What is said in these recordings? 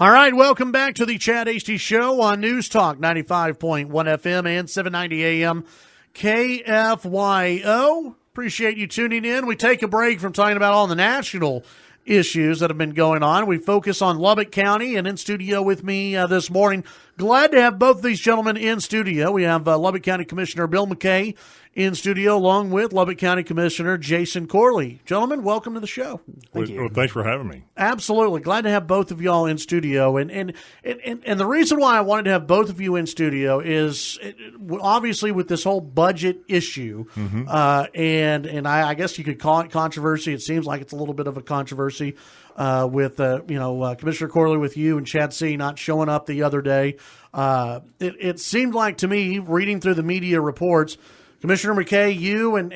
All right, welcome back to the Chad Hasty Show on News Talk 95.1 FM and 790 AM KFYO. Appreciate you tuning in. We take a break from talking about all the national issues that have been going on. We focus on Lubbock County, and in studio with me this morning, glad to have both of these gentlemen in studio. We have Lubbock County Commissioner Bill McCay in studio, along with Lubbock County Commissioner Jason Corley. Gentlemen, welcome to the show. Thank you. Well, thanks for having me. Absolutely. Glad to have both of y'all in studio. And the reason why I wanted to have both of you in studio is obviously with this whole budget issue, and I guess you could call it controversy. It seems like it's a little bit of a controversy with Commissioner Corley, with you and Chad C. not showing up the other day. It seemed like to me, reading through the media reports, Commissioner McCay, you and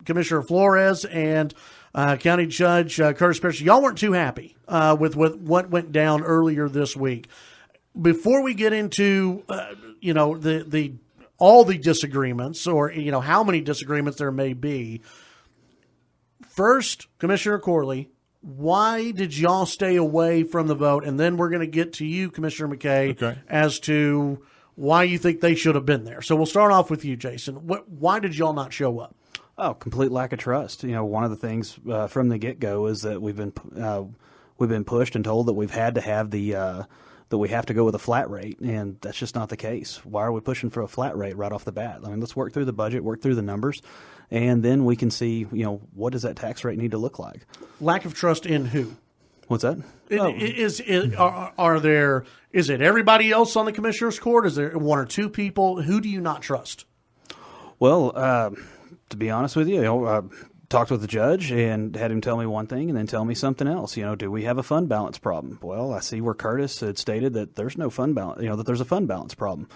Commissioner Flores and County Judge Curtis Pierce, y'all weren't too happy with what went down earlier this week. Before we get into all the disagreements, or how many disagreements there may be, first, Commissioner Corley, why did y'all stay away from the vote? And then we're going to get to you, Commissioner McCay, as to why you think they should have been there. So we'll start off with you, Jason. Why did y'all not show up? Oh, complete lack of trust. One of the things from the get-go is that we've been pushed and told that we've had to have that we have to go with a flat rate, and that's just not the case. Why are we pushing for a flat rate right off the bat? I mean, let's work through the budget, work through the numbers, and then we can see, what does that tax rate need to look like? Lack of trust in who? What's that? Is it everybody else on the commissioner's court? Is there one or two people? Who do you not trust? Well, to be honest with you, I talked with the judge and had him tell me one thing and then tell me something else. Do we have a fund balance problem? Well, I see where Curtis had stated that there's no fund balance, that there's a fund balance problem.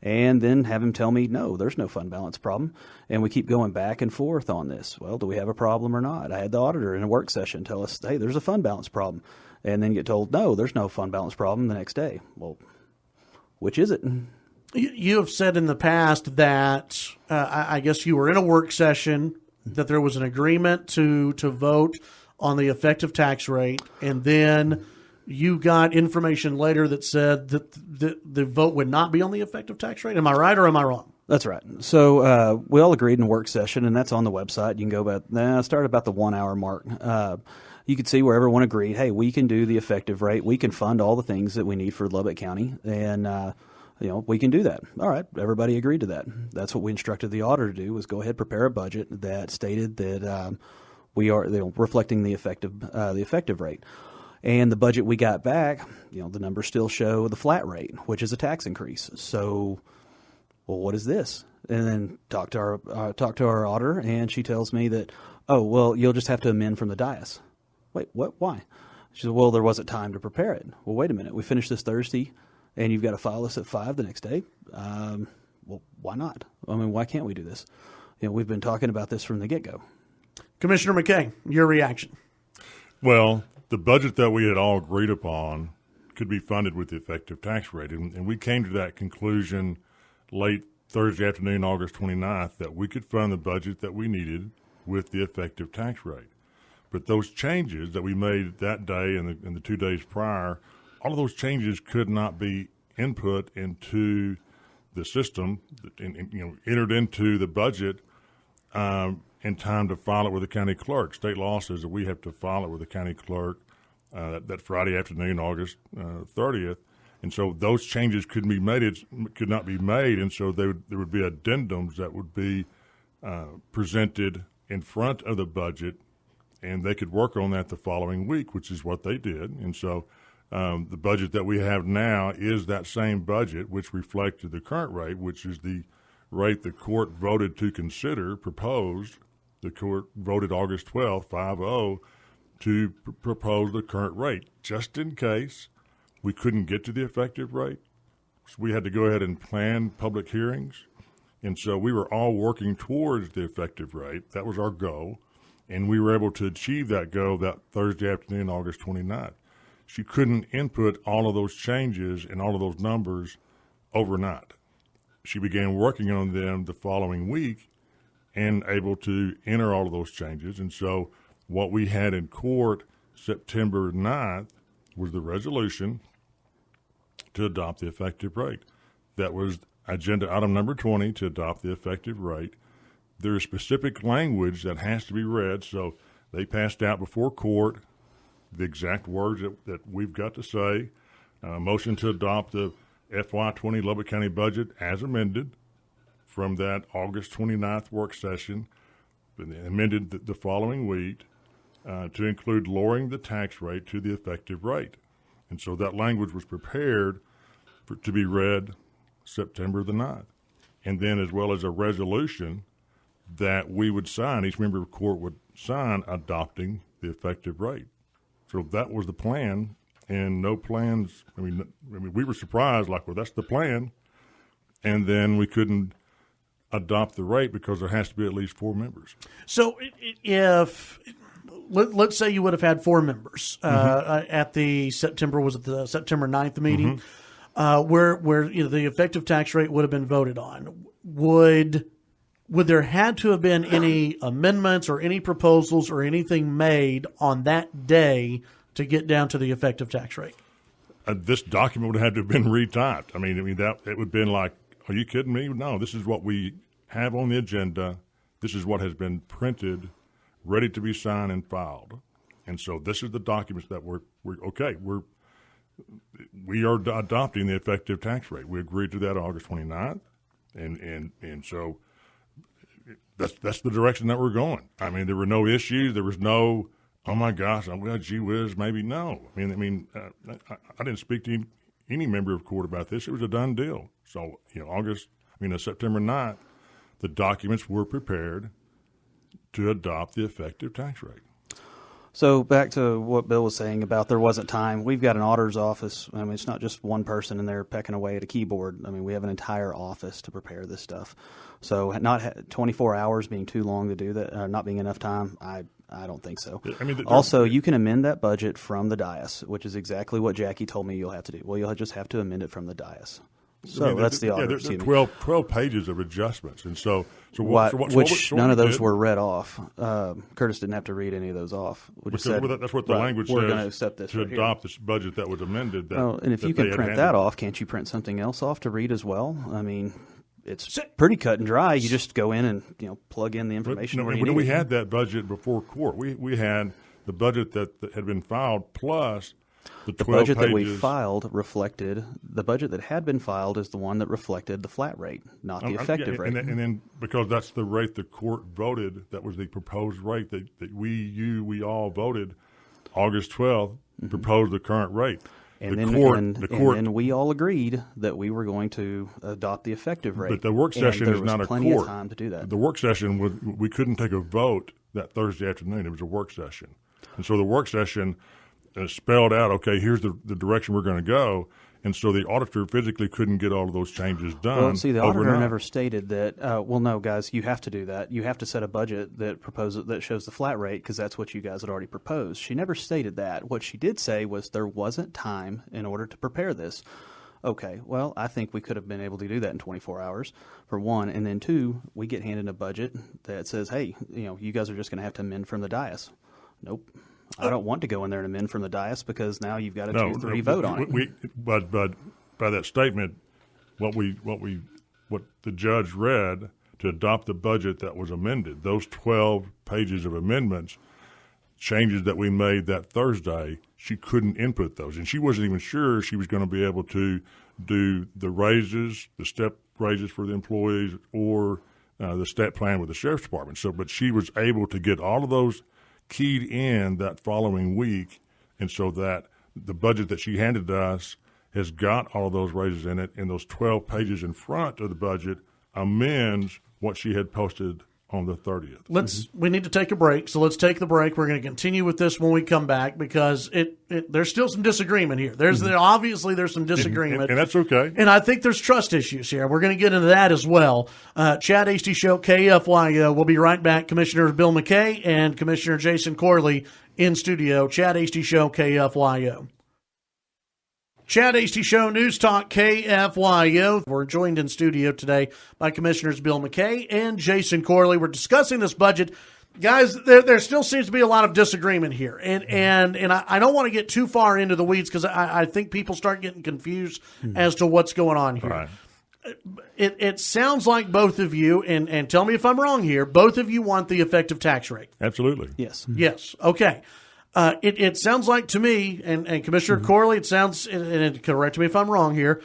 And then have him tell me, no, there's no fund balance problem. And we keep going back and forth on this. Well, do we have a problem or not? I had the auditor in a work session tell us, hey, there's a fund balance problem. And then get told, no, there's no fund balance problem the next day. Well, which is it? You have said in the past that I guess you were in a work session, that there was an agreement to vote on the effective tax rate, and then you got information later that said that the vote would not be on the effective tax rate. Am I right or am I wrong? That's right. So we all agreed in a work session, and that's on the website. You can go start about the 1 hour mark. You could see where everyone agreed, hey, we can do the effective rate. We can fund all the things that we need for Lubbock County, and we can do that. All right, everybody agreed to that. That's what we instructed the auditor to do, was go ahead, prepare a budget that stated that we are reflecting the effective rate. And the budget we got back, the numbers still show the flat rate, which is a tax increase. So, well, what is this? And then talk to our auditor, and she tells me that, oh, well, you'll just have to amend from the dais. Wait, what? Why? She said, well, there wasn't time to prepare it. Well, wait a minute. We finished this Thursday, and you've got to file this at 5 the next day. Well, why not? I mean, why can't we do this? We've been talking about this from the get-go. Commissioner McCay, your reaction? Well, the budget that we had all agreed upon could be funded with the effective tax rate, and we came to that conclusion late Thursday afternoon, August 29th, that we could fund the budget that we needed with the effective tax rate. But those changes that we made that day and the 2 days prior, all of those changes could not be input into the system, entered into the budget in time to file it with the county clerk. State law says that we have to file it with the county clerk that Friday afternoon, August 30th. And so those changes could not be made, and so there would be addendums that would be presented in front of the budget, and they could work on that the following week, which is what they did. And so the budget that we have now is that same budget, which reflected the current rate, which is the rate the court voted to consider, proposed. The court voted August 12th, 5-0, to propose the current rate, just in case we couldn't get to the effective rate. So we had to go ahead and plan public hearings. And so we were all working towards the effective rate. That was our goal. And we were able to achieve that goal that Thursday afternoon, August 29th. She couldn't input all of those changes and all of those numbers overnight. She began working on them the following week and able to enter all of those changes. And so what we had in court September 9th was the resolution to adopt the effective rate. That was agenda item number 20, to adopt the effective rate. There is specific language that has to be read, so they passed out before court the exact words that we've got to say. Motion to adopt the FY20 Lubbock County budget as amended from that August 29th work session, amended the following week to include lowering the tax rate to the effective rate. And so that language was prepared to be read September the 9th. And then as well as a resolution that we would sign, each member of court would sign adopting the effective rate. So that was the plan, and no plans. I mean, we were surprised, like, well, that's the plan. And then we couldn't adopt the rate because there has to be at least 4 members. So if let's say you would have had 4 members at the September 9th meeting, where the effective tax rate would have been voted on, would there had to have been any amendments or any proposals or anything made on that day to get down to the effective tax rate? This document would have had to have been retyped. I mean that it would have been like, are you kidding me? No, this is what we have on the agenda. This is what has been printed, ready to be signed and filed. And so this is the documents that we are adopting the effective tax rate. We agreed to that August 29th. And so that's the direction that we're going. I mean, there were no issues. There was no, oh my gosh, I'm glad gee whiz, maybe no. I didn't speak to any member of court about this. It was a done deal. So, September 9th, the documents were prepared to adopt the effective tax rate. So back to what Bill was saying about there wasn't time. We've got an auditor's office. I mean, it's not just one person in there pecking away at a keyboard. I mean, we have an entire office to prepare this stuff. So not 24 hours being too long to do that, not being enough time, I don't think so. I mean, also, you can amend that budget from the dais, which is exactly what Jackie told me you'll have to do. Well, you'll just have to amend it from the dais. So that's the auditor. There's 12 pages of adjustments, and so none of those were read off. Curtis didn't have to read any of those off. That's what the language says. We're going to accept this to adopt this budget that was amended. And if you can print that off, can't you print something else off to read as well? I mean, it's pretty cut and dry. You just go in and plug in the information. We had that budget before court. We had the budget that had been filed plus. The budget that we filed reflected the budget that had been filed is the one that reflected the flat rate, not the effective rate. And then because that's the rate the court voted, that was the proposed rate that we all voted August 12th, proposed the current rate. And then we all agreed that we were going to adopt the effective rate. But the work session is not a court. There was plenty of time to do that. The work session, we couldn't take a vote that Thursday afternoon. It was a work session. And so the work session spelled out, okay, here's the direction we're going to go. And so the auditor physically couldn't get all of those changes done. Well, see, the auditor overnight. never stated that, well, no, guys, you have to do that. You have to set a budget that shows the flat rate because that's what you guys had already proposed. She never stated that. What she did say was there wasn't time in order to prepare this. Okay, well, I think we could have been able to do that in 24 hours, for one. And then, two, we get handed a budget that says, hey, you guys are just going to have to amend from the dais. Nope. I don't want to go in there and amend from the dais because now you've got a 2-3 vote on it. But by that statement, what the judge read to adopt the budget that was amended, those 12 pages of amendments, changes that we made that Thursday, she couldn't input those, and she wasn't even sure she was going to be able to do the raises, the step raises for the employees, or the step plan with the sheriff's department. But she was able to get all of those keyed in that following week, and so that the budget that she handed to us has got all of those raises in it, and those 12 pages in front of the budget amends what she had posted on the 30th. We need to take a break, so let's take the break. We're going to continue with this when we come back because there's still some disagreement here. Obviously there's some disagreement. And that's okay. And I think there's trust issues here. We're going to get into that as well. Chad Hasty Show, KFYO. We'll be right back. Commissioner Bill McCay and Commissioner Jason Corley in studio. Chad Hasty Show, KFYO. Chad Hasty Show, News Talk, KFYO. We're joined in studio today by Commissioners Bill McCay and Jason Corley. We're discussing this budget Guys, there still seems to be a lot of disagreement here, and I don't want to get too far into the weeds because I think people start getting confused as to what's going on here. Right. It sounds like both of you, and tell me if I'm wrong here, both of you want the effective tax rate. Absolutely. Yes. Yes. Okay. It sounds like to me, and Commissioner Corley, it sounds, and correct me if I'm wrong here,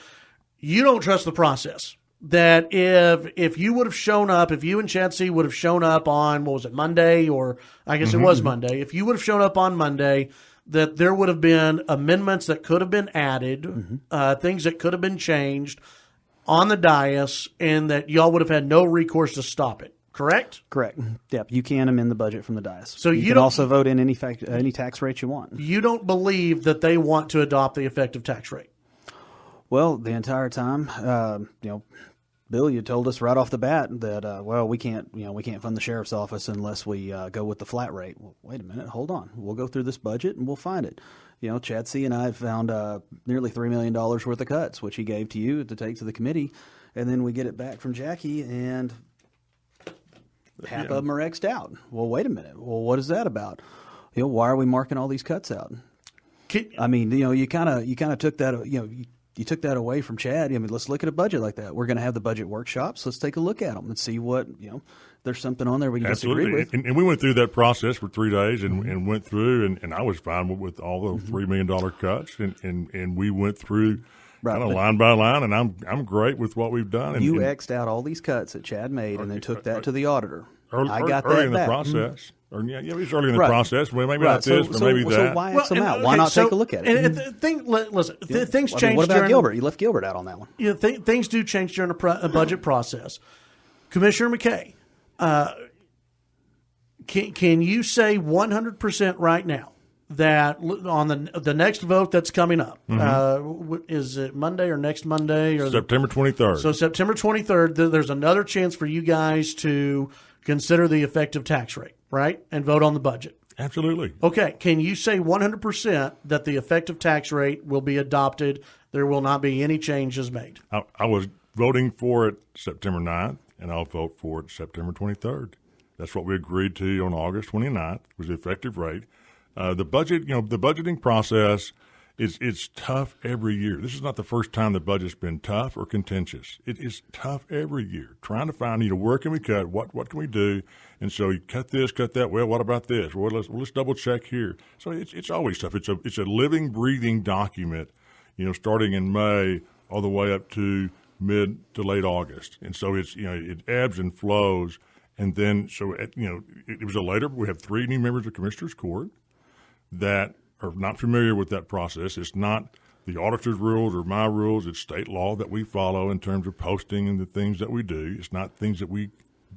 you don't trust the process. That if you would have shown up, if you and Chad C would have shown up on, what was it, Monday, or I guess it was Monday, if you would have shown up on Monday, that there would have been amendments that could have been added, things that could have been changed on the dais, and that y'all would have had no recourse to stop it. Correct? Correct. Yep. You can amend the budget from the dais. So you can also vote in any tax rate you want. You don't believe that they want to adopt the effective tax rate? Well, the entire time, Bill, you told us right off the bat that we can't fund the sheriff's office unless we go with the flat rate. Well, wait a minute, hold on. We'll go through this budget and we'll find it. Chad C and I found nearly $3 million worth of cuts, which he gave to you to take to the committee, and then we get it back from Jackie, and half of them are X'd out. Well, wait a minute. Well, what is that about? Why are we marking all these cuts out? I mean, you kind of took that, you took that away from Chad. I mean, let's look at a budget like that. We're going to have the budget workshops. Let's take a look at them and see what, there's something on there we can disagree with. And we went through that process for 3 days and went through, and I was fine with all the $3 million cuts, and we went through kind of line by line, and I'm great with what we've done. And, you X'd out all these cuts that Chad made and then took that to the auditor. I got early that in back. the process. Or, it was early in the process. Well, maybe not this, but maybe that. So why X them out? Why not take a look at it? Things change. What about during Gilbert? You left Gilbert out on that one. Things do change during a budget process. Commissioner McCay, can you say 100% right now that on the next vote that's coming up, is it Monday or next Monday? Or September 23rd. So September 23rd, there's another chance for you guys to consider the effective tax rate, right, and vote on the budget. Absolutely. Okay. Can you say 100% that the effective tax rate will be adopted? There will not be any changes made. I was voting for it September 9th, and I'll vote for it September 23rd. That's what we agreed to on August 29th was the effective rate. The budget, the budgeting process it's tough every year. This is not the first time the budget's been tough or contentious. It is tough every year, trying to find, where can we cut? What can we do? And so you cut this, cut that. Well, what about this? Well, let's double check here. So it's always tough. It's a living, breathing document, starting in May all the way up to mid to late August. And so it's, it ebbs and flows. And then, so, it was we have 3 new members of Commissioners Court that are not familiar with that process. It's not the auditor's rules or my rules. It's state law that we follow in terms of posting and the things that we do. It's not things that we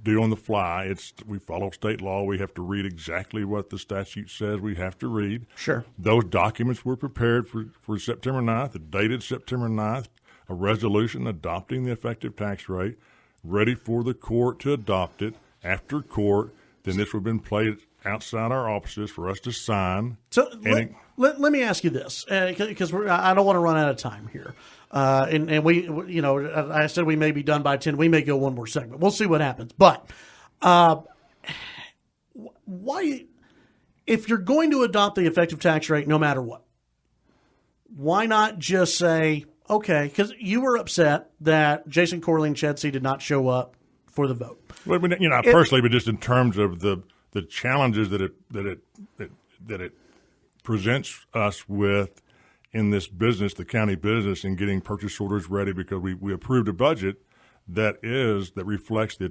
do on the fly. We follow state law. We have to read exactly what the statute says we have to read. Sure. Those documents were prepared for September 9th, dated September 9th, a resolution adopting the effective tax rate, ready for the court to adopt it. After court, then this would have been played outside our offices for us to sign. So let me ask you this, because I don't want to run out of time here. And we, I said we may be done by 10. We may go one more segment. We'll see what happens. But why, if you're going to adopt the effective tax rate no matter what, why not just say, okay, because you were upset that Jason Corley and Chad C did not show up for the vote. Well, personally, but just in terms of the challenges that it presents us with in this business, the county business, in getting purchase orders ready, because we approved a budget that reflects the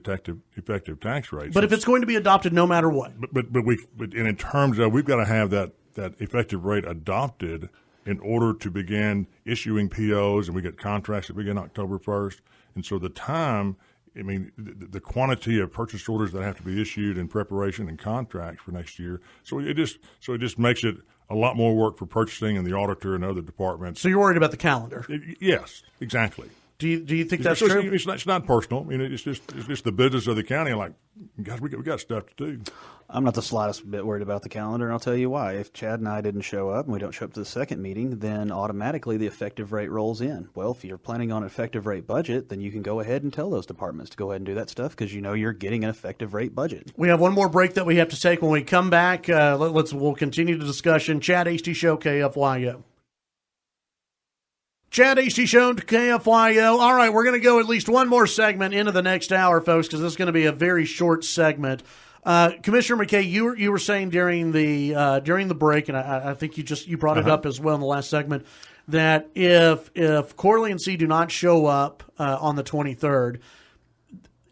effective tax rate. But if it's going to be adopted no matter what, but in terms of, we've got to have that effective rate adopted in order to begin issuing POs, and we get contracts that begin October 1st, and so the time. I mean, the quantity of purchase orders that have to be issued in preparation and contracts for next year. So it just makes it a lot more work for purchasing and the auditor and other departments. So you're worried about the calendar? Yes, exactly. Do you think that's true? It's not personal. I mean, it's just the business of the county. Like, guys, we got stuff to do. I'm not the slightest bit worried about the calendar, and I'll tell you why. If Chad and I didn't show up and we don't show up to the second meeting, then automatically the effective rate rolls in. Well, if you're planning on an effective rate budget, then you can go ahead and tell those departments to go ahead and do that stuff because you know you're getting an effective rate budget. We have one more break that we have to take. When we come back, we'll continue the discussion. Chad Hasty Show, KFYO. Chad Hasty Show, KFYO. All right, we're going to go at least one more segment into the next hour, folks, because this is going to be a very short segment. Commissioner McCay, you were saying during the break, and I think you brought it up as well in the last segment, that if Corley and C do not show up on the 23rd,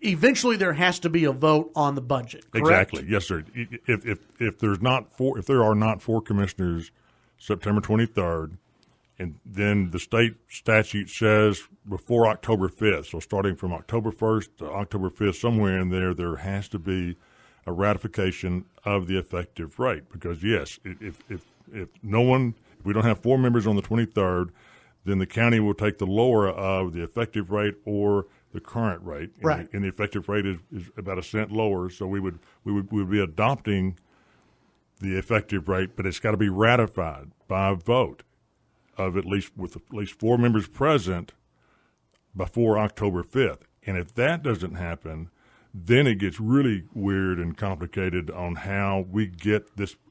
eventually there has to be a vote on the budget. Correct? Exactly. Yes, sir. If there are not four commissioners September 23rd. And then the state statute says before October 5th, so starting from October 1st to October 5th, somewhere in there has to be a ratification of the effective rate. Because, yes, if we don't have four members on the 23rd, then the county will take the lower of the effective rate or the current rate. Right. And the effective rate is about a cent lower, so we would be adopting the effective rate, but it's got to be ratified by a vote of at least four members present before October 5th. And if that doesn't happen, then it gets really weird and complicated on how we get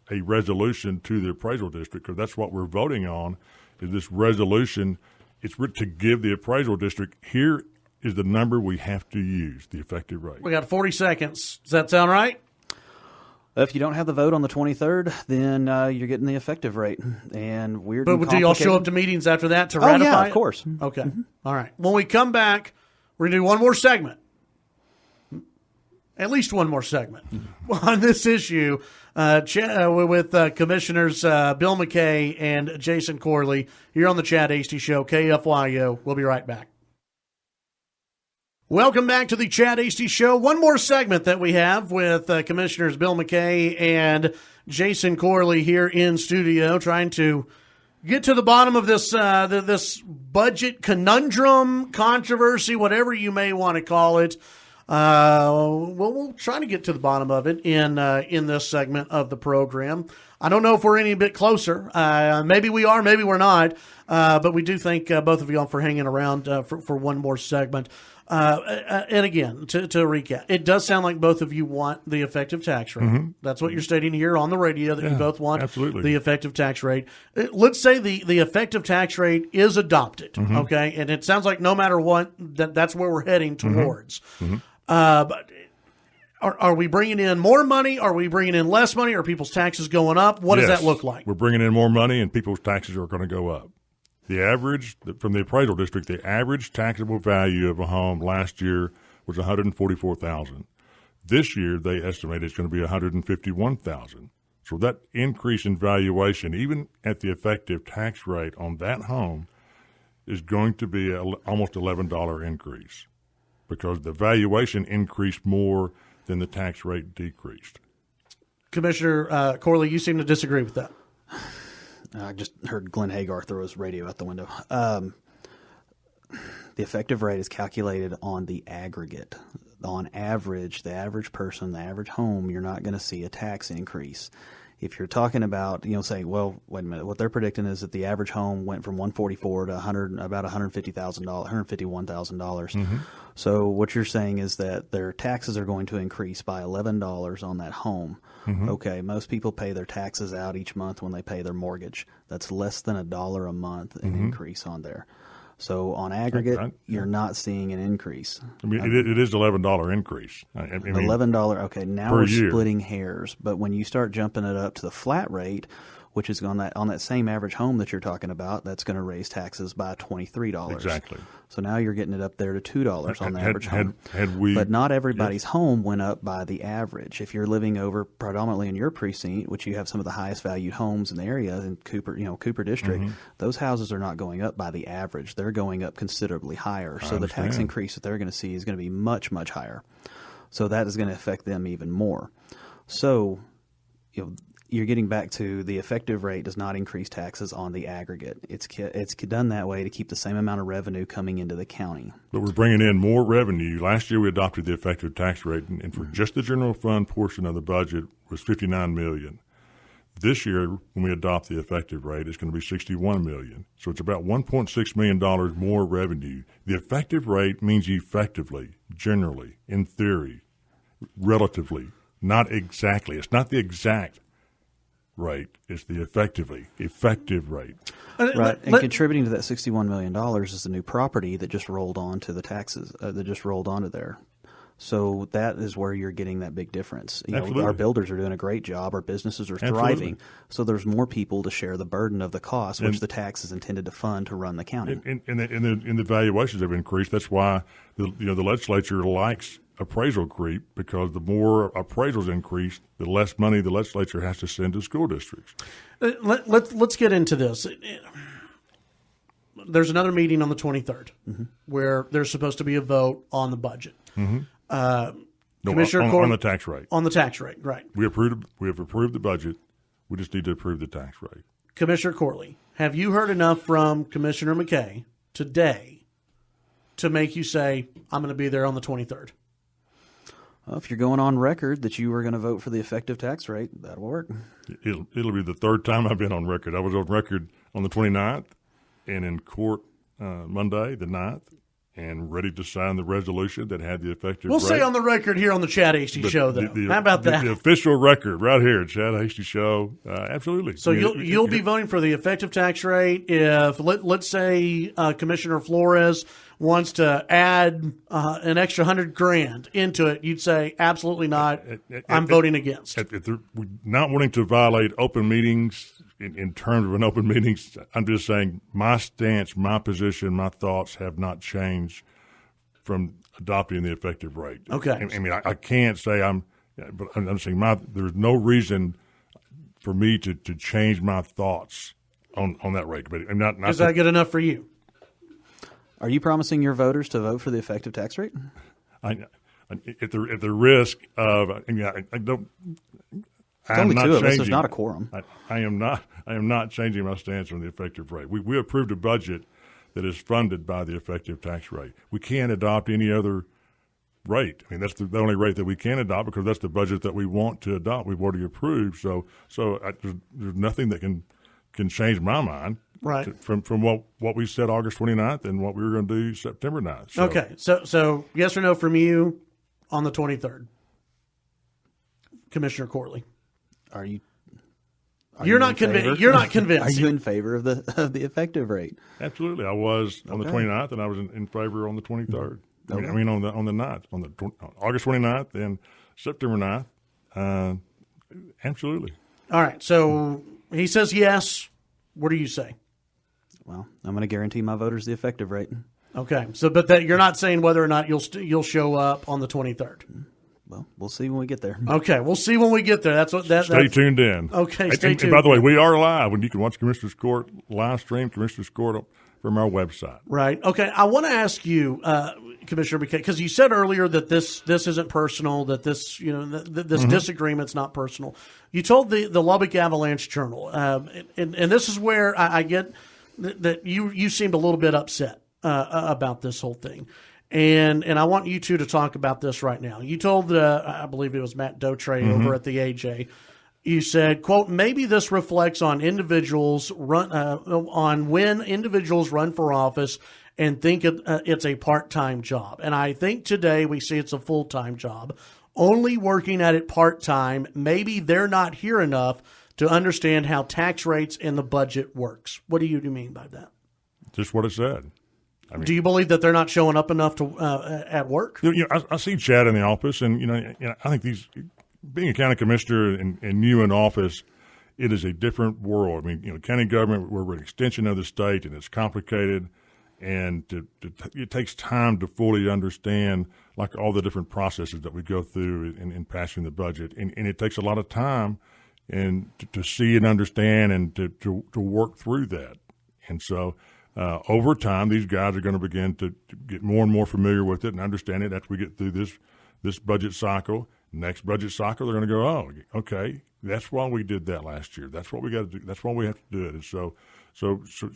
a resolution to the appraisal district, because that's what we're voting on is this resolution. It's to give the appraisal district, here is the number we have to use, the effective rate. We got 40 seconds. Does that sound right? If you don't have the vote on the 23rd, then you're getting the effective rate. And weird. But do y'all show up to meetings after that to ratify? Yeah, of course. Okay. Mm-hmm. All right. When we come back, we're going to do one more segment. At least one more segment on this issue with Commissioners Bill McCay and Jason Corley here on the Chad Hasty Show, KFYO. We'll be right back. Welcome back to the Chad Hasty Show. One more segment that we have with Commissioners Bill McCay and Jason Corley here in studio, trying to get to the bottom of this this budget conundrum, controversy, whatever you may want to call it. We'll try to get to the bottom of it in this segment of the program. I don't know if we're any bit closer. Maybe we are, maybe we're not. But we do thank both of y'all for hanging around for one more segment. And again, to recap, it does sound like both of you want the effective tax rate. Mm-hmm. That's what you're stating here on the radio, that you both want the effective tax rate. Let's say the effective tax rate is adopted, okay? And it sounds like no matter what, that's where we're heading towards. Mm-hmm. But are we bringing in more money? Are we bringing in less money? Are people's taxes going up? What does that look like? We're bringing in more money, and people's taxes are going to go up. The average, from the appraisal district, the average taxable value of a home last year was $144,000. This year, they estimate it's going to be $151,000. So that increase in valuation, even at the effective tax rate on that home, is going to be almost $11 increase, because the valuation increased more than the tax rate decreased. Commissioner Corley, you seem to disagree with that. I just heard Glenn Hagar throw his radio out the window. The effective rate is calculated on the aggregate. On average, the average person, the average home, you're not going to see a tax increase. If you're talking about, say, well, wait a minute, what they're predicting is that the average home went from $144,000 to about $150,000, $151,000. Mm-hmm. So what you're saying is that their taxes are going to increase by $11 on that home. Mm-hmm. Okay, most people pay their taxes out each month when they pay their mortgage. That's less than $1 a month in increase on there. So on aggregate, you're not seeing an increase. I mean, it is $11 increase. $11. Okay, now we're splitting hairs. But when you start jumping it up to the flat rate, which is on that same average home that you're talking about, that's going to raise taxes by $23. Exactly. So now you're getting it up there to $2 on the average home. But not everybody's home went up by the average. If you're living over predominantly in your precinct, which you have some of the highest valued homes in the area in Cooper District, those houses are not going up by the average. They're going up considerably higher. So the tax increase that they're going to see is going to be much, much higher. So that is going to affect them even more. So, you're getting back to the effective rate does not increase taxes on the aggregate. It's done that way to keep the same amount of revenue coming into the county. But we're bringing in more revenue. Last year we adopted the effective tax rate, and for just the general fund portion of the budget was $59 million. This year, when we adopt the effective rate, it's going to be $61 million. So it's about $1.6 million more revenue. The effective rate means effectively, generally, in theory, relatively, not exactly. It's not the exact rate. It's the effective rate. Right, and contributing to that $61 million is the new property that just rolled on to the taxes, that just rolled onto there. So that is where you're getting that big difference. Our builders are doing a great job. Our businesses are thriving. Absolutely. So there's more people to share the burden of the cost, which the tax is intended to fund to run the county. And the valuations have increased. That's why the legislature likes appraisal creep, because the more appraisals increase, the less money the legislature has to send to school districts. Let's get into this. There's another meeting on the 23rd where there's supposed to be a vote on the budget. Commissioner on the tax rate. On the tax rate, right. We have approved the budget. We just need to approve the tax rate. Commissioner Corley, have you heard enough from Commissioner McCay today to make you say, I'm going to be there on the 23rd? Well, if you're going on record that you were going to vote for the effective tax rate, that'll work. It'll be the third time I've been on record. I was on record on the 29th and in court Monday, the 9th. And ready to sign the resolution that had the effective We'll rate. say on the record here on the Chad Hasty Show, though. How about that? The official record right here, Chad Hasty Show. Absolutely. So you'll be voting for the effective tax rate if, let's say, Commissioner Flores wants to add an extra $100,000 into it. You'd say absolutely not. I'm voting against. We're not wanting to violate open meetings. In terms of an open meeting, I'm just saying my stance, my position, my thoughts have not changed from adopting the effective rate. Okay. I mean, I can't say but I'm saying there's no reason for me to change my thoughts on that rate. But I'm not. Is that good enough for you? Are you promising your voters to vote for the effective tax rate? At the risk of, I don't. It's only two of us. There's not a quorum. I am not changing my stance on the effective rate. We approved a budget that is funded by the effective tax rate. We can't adopt any other rate. I mean, that's the only rate that we can adopt because that's the budget that we want to adopt. We've already approved. So there's nothing that can change my mind. Right. From what we said August 29th and what we were going to do September 9th. So. Okay. So yes or no from you on the 23rd, Commissioner Corley. You're not convinced. You're not convinced. Are you in favor of the effective rate? Absolutely. I was on the 29th, and I was in favor on the 23rd. Okay. I mean on the 9th, on August 29th and September 9th. Absolutely. All right. So he says yes. What do you say? Well, I'm going to guarantee my voters the effective rate. Okay. So, but you're not saying whether or not you'll show up on the 23rd. Well, we'll see when we get there. Okay, we'll see when we get there. Stay tuned in. Okay, stay tuned. And by the way, we are live, and you can watch Commissioner's Court live stream, Commissioner's Court from our website. Right. Okay. I want to ask you, Commissioner McCay, because you said earlier that this isn't personal, that this this disagreement's not personal. You told the Lubbock Avalanche Journal, and this is where I get that you seemed a little bit upset about this whole thing. And I want you two to talk about this right now. You told, I believe it was Matt Dotre over at the AJ, you said, quote, maybe this reflects on individuals on when individuals run for office and think it's a part-time job. And I think today we see it's a full-time job. Only working at it part-time, maybe they're not here enough to understand how tax rates and the budget works. What do you mean by that? Just what it said. I mean, do you believe that they're not showing up enough to at work? I see Chad in the office, and I think being a county commissioner and you in office, it is a different world. I mean, county government, we're an extension of the state, and it's complicated, and it takes time to fully understand like all the different processes that we go through in passing the budget, and it takes a lot of time and to see and understand and to work through that, and so. Over time, these guys are going to begin to get more and more familiar with it and understand it after we get through this budget cycle. Next budget cycle, they're going to go, oh, okay, that's why we did that last year. That's what we got to do. That's why we have to do it. And so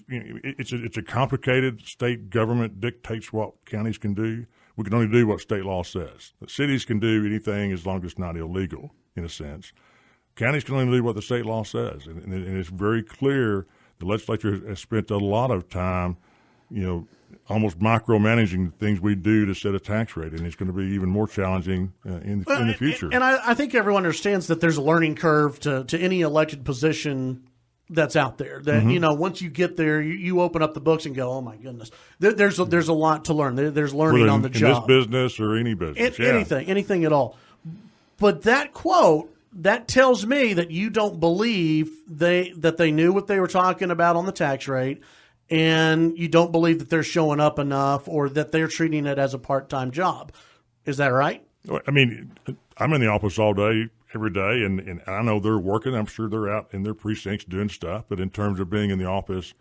it's a complicated. State government dictates what counties can do. We can only do what state law says. The cities can do anything as long as it's not illegal, in a sense. Counties can only do what the state law says, and it's very clear. The legislature has spent a lot of time, almost micromanaging the things we do to set a tax rate, and it's going to be even more challenging in the future. And I think everyone understands that there's a learning curve to any elected position that's out there. That once you get there, you open up the books and go, oh my goodness, there's a lot to learn. There's learning on the job. In this business or any business, anything at all. But that quote. That tells me that you don't believe that they knew what they were talking about on the tax rate, and you don't believe that they're showing up enough or that they're treating it as a part-time job. Is that right? I mean, I'm in the office all day, every day, and I know they're working. I'm sure they're out in their precincts doing stuff. But in terms of being in the office,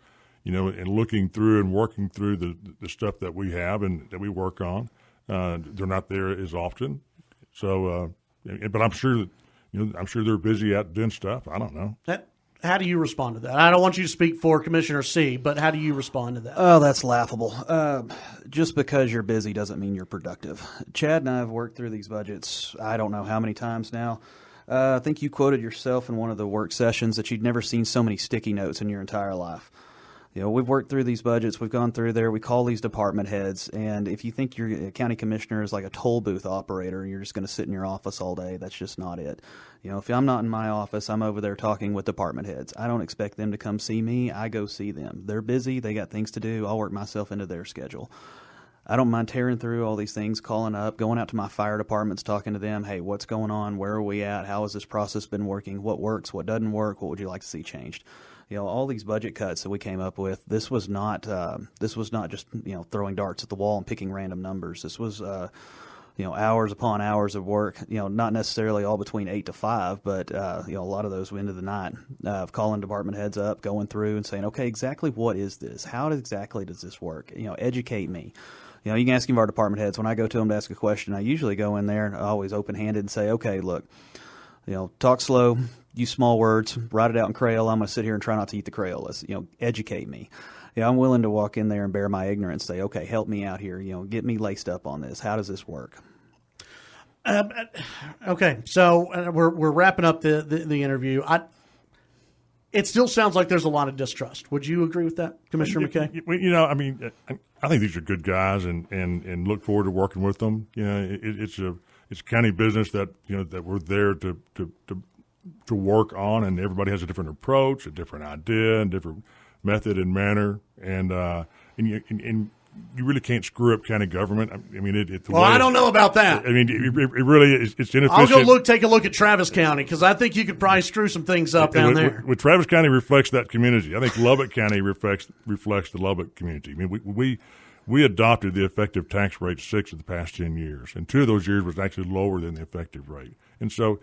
and looking through and working through the stuff that we have and that we work on, they're not there as often. So, but I'm sure that. I'm sure they're busy out doing stuff. I don't know. How do you respond to that? I don't want you to speak for Commissioner C, but how do you respond to that? Oh, that's laughable. Just because you're busy doesn't mean you're productive. Chad and I have worked through these budgets I don't know how many times now. I think you quoted yourself in one of the work sessions that you'd never seen so many sticky notes in your entire life. We've worked through these budgets. We've gone through there. We call these department heads. And if you think your county commissioner is like a toll booth operator, you're just going to sit in your office all day. That's just not it. If I'm not in my office, I'm over there talking with department heads. I don't expect them to come see me. I go see them. They're busy. They got things to do. I'll work myself into their schedule. I don't mind tearing through all these things, calling up, going out to my fire departments, talking to them. Hey, what's going on? Where are we at? How has this process been working? What works? What doesn't work? What would you like to see changed? All these budget cuts that we came up with, this was not just throwing darts at the wall and picking random numbers. This was hours upon hours of work. Not necessarily all between 8 to 5, but a lot of those into the night of calling department heads up, going through and saying, okay, exactly what is this? How exactly does this work? Educate me. You can ask any of our department heads. When I go to them to ask a question, I usually go in there and always open-handed and say, okay, look, talk slow. Use small words, write it out in Crayola. I'm going to sit here and try not to eat the Crayolas. Educate me. I'm willing to walk in there and bear my ignorance. Say, okay, help me out here. Get me laced up on this. How does this work? Okay, so we're wrapping up the interview. It still sounds like there's a lot of distrust. Would you agree with that, Commissioner McCay? I think these are good guys, and look forward to working with them. It's a county business that that we're there to work on, and everybody has a different approach, a different idea, and different method and manner, and you really can't screw up county government. I don't know about that. It really is. It's inefficient. I'll go take a look at Travis County because I think you could probably screw some things up down there. Travis County reflects that community. I think Lubbock County reflects the Lubbock community. We adopted the effective tax rate 6 of the past 10 years, and 2 of those years was actually lower than the effective rate. And so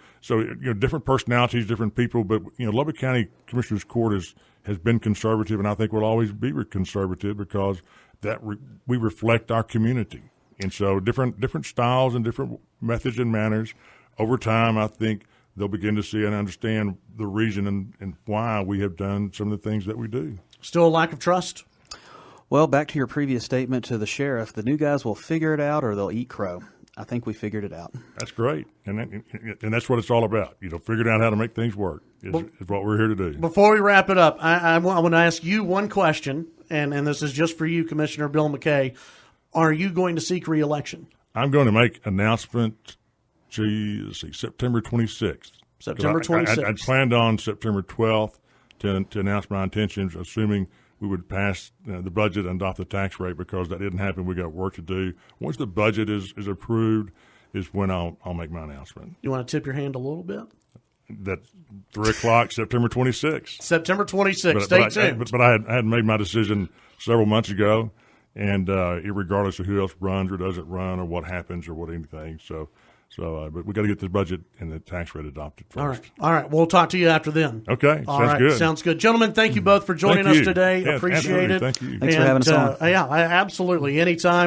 different personalities, different people, but Lubbock County Commissioners Court has been conservative, and I think will always be conservative because we reflect our community. And so different styles and different methods and manners. Over time, I think they'll begin to see and understand the reason and why we have done some of the things that we do. Still a lack of trust? Well, back to your previous statement to the sheriff, the new guys will figure it out or they'll eat crow. I think we figured it out. That's great. And that's what it's all about. Figuring out how to make things work is what we're here to do. Before we wrap it up, I want to ask you one question, and this is just for you, Commissioner Bill McCay. Are you going to seek re-election? I'm going to make announcement, September 26th. September 26th. I planned on September 12th to announce my intentions, assuming we would pass the budget and adopt the tax rate. Because that didn't happen, we got work to do. Once the budget is approved is when I'll make my announcement. You want to tip your hand a little bit? That's 3 o'clock, September 26th. September 26th. Stay tuned. But I had made my decision several months ago, and regardless of who else runs or doesn't run or what happens or what anything. But we got to get the budget and the tax rate adopted first. All right. We'll talk to you after then. Okay. Sounds good. Sounds good. Gentlemen, thank you both for joining us today. Yes, Appreciate it. Thank you. Thanks for having us on. Yeah, absolutely. Anytime.